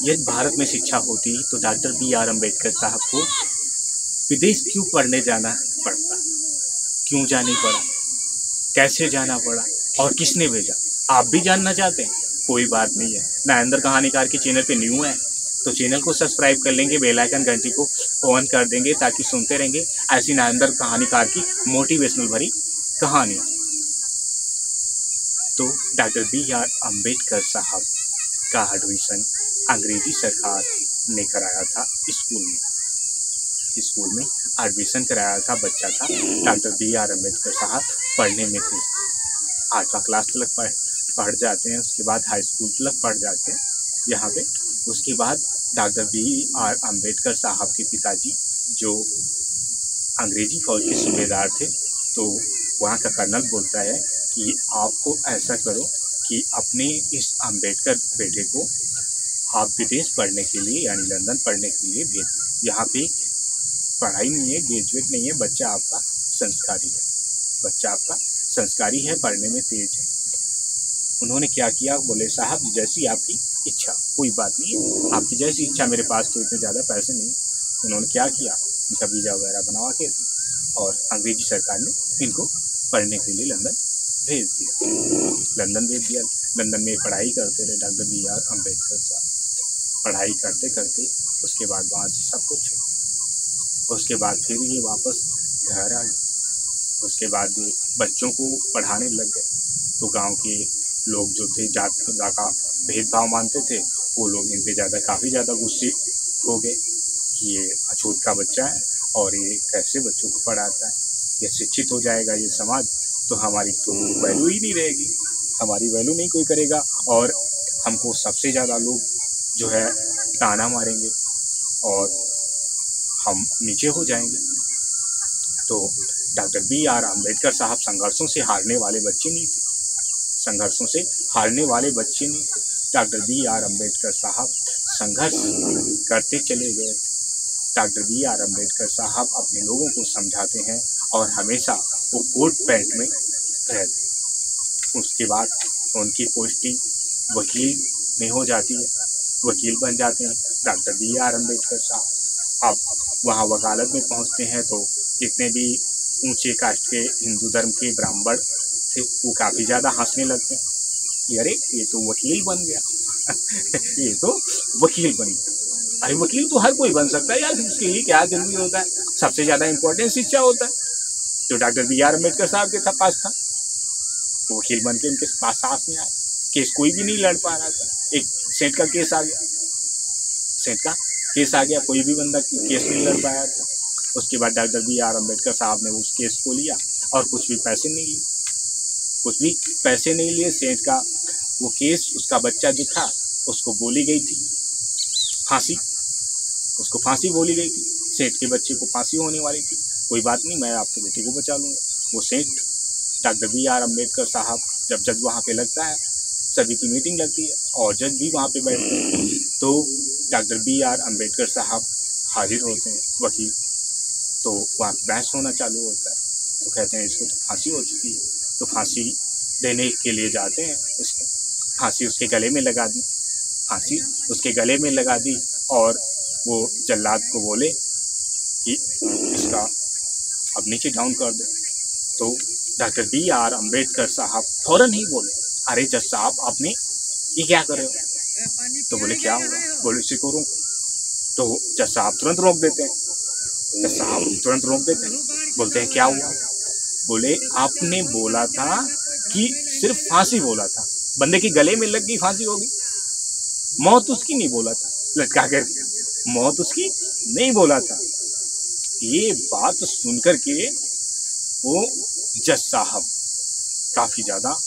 यदि भारत में शिक्षा होती तो डॉक्टर बी.आर. अम्बेडकर साहब को विदेश क्यों पढ़ने जाना पड़ता, क्यों जाने पड़ा, कैसे जाना पड़ा और किसने भेजा? आप भी जानना चाहते हैं? कोई बात नहीं है। नायंदर कहानीकार के चैनल पे न्यू है तो चैनल को सब्सक्राइब कर लेंगे, बेल आइकन घंटी को ऑन कर देंगे ताकि सुनते रहेंगे ऐसी नायंदर कहानीकार की मोटिवेशनल भरी कहानियाँ। तो डॉक्टर बी.आर. अम्बेडकर साहब का एडमिशन अंग्रेजी सरकार ने कराया था। स्कूल में एडमिशन कराया था। बच्चा था डॉक्टर बी.आर. अम्बेडकर साहब पढ़ने में थे। 8वां क्लास तक पढ़ जाते हैं, उसके बाद हाई स्कूल तक पढ़ जाते हैं यहाँ पे। उसके बाद डॉक्टर बी.आर. अम्बेडकर साहब के पिताजी जो अंग्रेजी फौज के सूबेदार थे, तो वहाँ का कर्नल बोलता है कि आपको ऐसा करो कि अपने इस अम्बेडकर बेटे को आप विदेश पढ़ने के लिए यानी लंदन पढ़ने के लिए भेज दो। यहाँ पे पढ़ाई नहीं है, ग्रेजुएट नहीं है, बच्चा आपका संस्कारी है, बच्चा आपका संस्कारी है, पढ़ने में तेज है। उन्होंने क्या किया, बोले साहब जैसी आपकी इच्छा, कोई बात नहीं है, आपकी जैसी इच्छा, मेरे पास तो इतने ज़्यादा पैसे नहीं। उन्होंने क्या किया, उनका वीज़ा वगैरह बनवा के और अंग्रेजी सरकार ने इनको पढ़ने के लिए लंदन भेज दिया। लंदन में पढ़ाई करते रहे डॉक्टर बी.आर. अम्बेडकर साहब। पढ़ाई करते करते उसके बाद वहाँ से सब कुछ, उसके बाद फिर ये वापस घर आ गए। उसके बाद ये बच्चों को पढ़ाने लग गए। तो गांव के लोग जो थे जात का भेदभाव मानते थे, वो लोग इन पे काफ़ी ज़्यादा गुस्से हो गए कि ये अछूत का बच्चा है और ये कैसे बच्चों को पढ़ाता है, ये शिक्षित हो जाएगा ये समाज तो हमारी तो वैल्यू ही नहीं रहेगी, हमारी वैल्यू नहीं कोई करेगा और हमको सबसे ज़्यादा लोग जो है ताना मारेंगे और हम नीचे हो जाएंगे। तो डॉक्टर बी.आर. अम्बेडकर साहब संघर्षों से हारने वाले बच्चे नहीं थे, संघर्षों से हारने वाले बच्चे नहीं थे। Doctor B R. अम्बेडकर साहब संघर्ष करते चले गए थे। Doctor B R. अम्बेडकर साहब अपने लोगों को समझाते हैं और हमेशा वो कोट पैंट में रहते। उसके बाद उनकी पोस्टिंग वकील में हो जाती है, वकील बन जाते हैं डॉक्टर बी.आर. अम्बेडकर साहब। अब वहाँ वकालत में पहुँचते हैं तो जितने भी ऊंचे कास्ट के हिंदू धर्म के ब्राह्मण थे वो काफ़ी ज़्यादा हंसने लगते हैं कि अरे ये तो वकील बन गया ये तो वकील बन गया। अरे वकील तो हर कोई बन सकता है यार, उसके लिए क्या जरूरी होता है, सबसे ज़्यादा इम्पोर्टेंट शिक्षा होता है। जो डॉक्टर बी.आर. अम्बेडकर साहब के पास था वो वकील बन के उनके पास में आया। केस कोई भी नहीं लड़ पा रहा था, एक सेठ का केस आ गया, सेठ का केस आ गया, कोई भी बंदा केस नहीं लड़ पाया था। उसके बाद डॉक्टर बी.आर. अम्बेडकर साहब ने उस केस को लिया और कुछ भी पैसे नहीं लिए, कुछ भी पैसे नहीं लिए। सेठ का वो केस, उसका बच्चा जो था उसको बोली गई थी फांसी, उसको फांसी बोली गई थी, सेठ के बच्चे को फांसी होने वाली थी। कोई बात नहीं, मैं आपके बेटे को बचा लूँगा। वो सेठ डॉक्टर बी.आर. अम्बेडकर साहब जब जज वहाँ पे लगता है, सभी की मीटिंग लगती है और जज भी वहाँ पे बैठते हैं, तो डॉक्टर बी.आर. अम्बेडकर साहब हाजिर होते हैं वकील, तो वहाँ बहस होना चालू होता है। तो कहते हैं इसको तो फांसी हो चुकी है, तो फांसी देने के लिए जाते हैं, उसको फांसी उसके गले में लगा दी, फांसी उसके गले में लगा दी और वो जल्लाद को बोले कि इसका अब नीचे डाउन कर दो। तो डॉक्टर बी.आर. अम्बेडकर साहब फौरन ही बोले, अरे जज साहब आपने ये क्या कर रहे हो? तो बोले क्या हुआ? बोले इसी को रोक। तो जज साहब तुरंत रोक देते हैं, जज साहब तुरंत रोक देते हैं, बोलते हैं क्या हुआ? बोले आपने बोला था कि सिर्फ फांसी बोला था, बंदे के गले में लग गई, फांसी होगी, मौत उसकी नहीं बोला था, लटका कर मौत उसकी नहीं बोला था। ये बात सुनकर के वो जज साहब काफ़ी ज़्यादा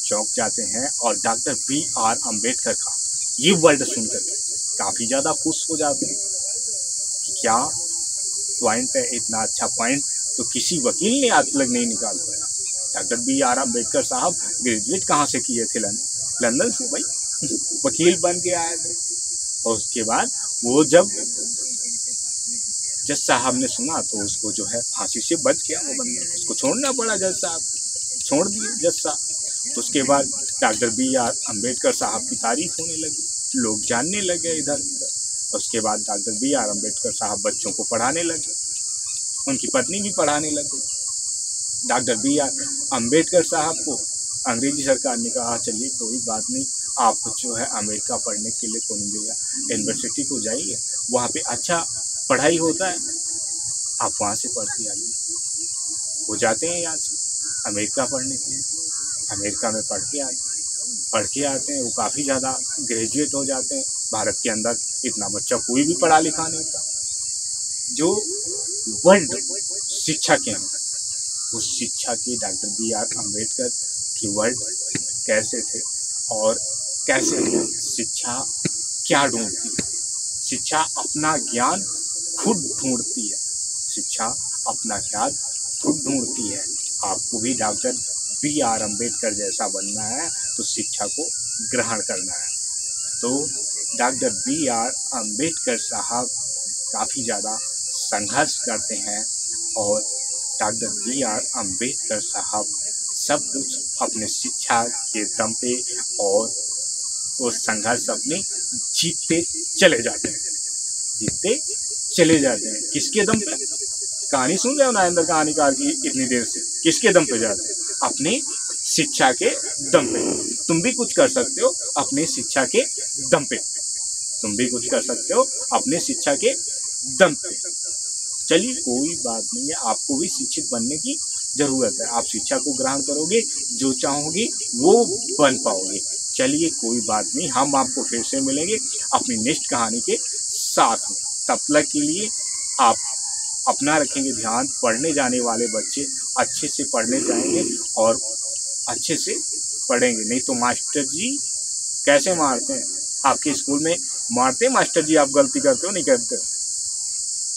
चौंक जाते हैं और डॉक्टर बी.आर. अम्बेडकर का ये वर्ड सुनकर काफ़ी ज़्यादा खुश हो जाते हैं कि क्या पॉइंट है, इतना अच्छा पॉइंट तो किसी वकील ने आज तक नहीं निकाल पाया। Doctor B R. अम्बेडकर साहब ग्रेजुएट कहाँ से किए थे? लंदन से भाई, वकील बन के आए थे। और उसके बाद वो जब जज साहब ने सुना तो उसको जो है फांसी से बच गया वो बंदा, उसको छोड़ना पड़ा, जज साहब छोड़ दिए जज साहब। उसके बाद डॉक्टर बी.आर. अम्बेडकर साहब की तारीफ होने लगी, लोग जानने लगे इधर उधर। उसके बाद डॉक्टर B.R. अम्बेडकर साहब बच्चों को पढ़ाने लगे, उनकी पत्नी भी पढ़ाने लग गई। Doctor B.R. अम्बेडकर साहब को अंग्रेजी सरकार ने कहा चलिए कोई बात नहीं, आप जो है अमेरिका पढ़ने के लिए कोलंबिया यूनिवर्सिटी को जाइए, वहाँ पे अच्छा पढ़ाई होता है, आप वहाँ से पढ़ के आइए। वो जाते हैं यहाँ से अमेरिका पढ़ने के लिए, अमेरिका में पढ़ के आते हैं। वो काफ़ी ज़्यादा ग्रेजुएट हो जाते हैं। भारत के अंदर इतना बच्चा कोई भी पढ़ा लिखा नहीं था। जो वर्ल्ड शिक्षा के हैं उस शिक्षा के डॉक्टर B.R. अम्बेडकर की वर्ल्ड कैसे थे और कैसे शिक्षा क्या ढूंढती है। शिक्षा अपना ज्ञान खुद ढूंढती है, शिक्षा अपना ज्ञान खुद ढूंढती है। आपको भी डॉक्टर B.R. अम्बेडकर जैसा बनना है तो शिक्षा को ग्रहण करना है। तो डॉक्टर B.R. अम्बेडकर साहब काफ़ी ज़्यादा संघर्ष करते हैं और डॉक्टर B.R. अम्बेडकर साहब सब कुछ अपने शिक्षा के दम पे और वो संघर्ष अपने जीतते चले जाते हैं। किसके दम पे? कहानी सुन रहे हो नारेंद्र कहानीकार की इतनी देर से? किसके दम पे जाते हैं? अपने शिक्षा के दम पे। तुम भी कुछ कर सकते हो अपने शिक्षा के दम पे, तुम भी कुछ कर सकते हो अपने शिक्षा के दम पे। चलिए कोई बात नहीं है, आपको भी शिक्षित बनने की ज़रूरत है। आप शिक्षा को ग्रहण करोगे, जो चाहोगे वो बन पाओगे। चलिए कोई बात नहीं, हम आपको फिर से मिलेंगे अपनी नेक्स्ट कहानी के साथ में। तब तक के लिए आप अपना रखेंगे ध्यान, पढ़ने जाने वाले बच्चे अच्छे से पढ़ने जाएंगे और अच्छे से पढ़ेंगे। नहीं तो मास्टर जी कैसे मारते हैं? आपके स्कूल में मारते हैं मास्टर जी? आप गलती करते हो नहीं करते?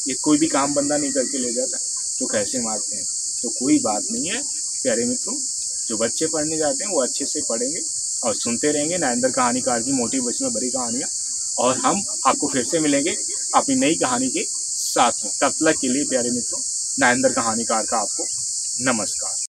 ये कोई भी काम बंदा नहीं करके ले जाता तो कैसे मारते हैं? तो कोई बात नहीं है प्यारे मित्रों, जो बच्चे पढ़ने जाते हैं वो अच्छे से पढ़ेंगे और सुनते रहेंगे नारेंद्र कहानीकार की मोटिवेशनल भरी कहानियाँ। और हम आपको फिर से मिलेंगे अपनी नई कहानी के साथ में। तब तक के लिए प्यारे मित्रों, नारेंद्र कहानीकार का आपको नमस्कार।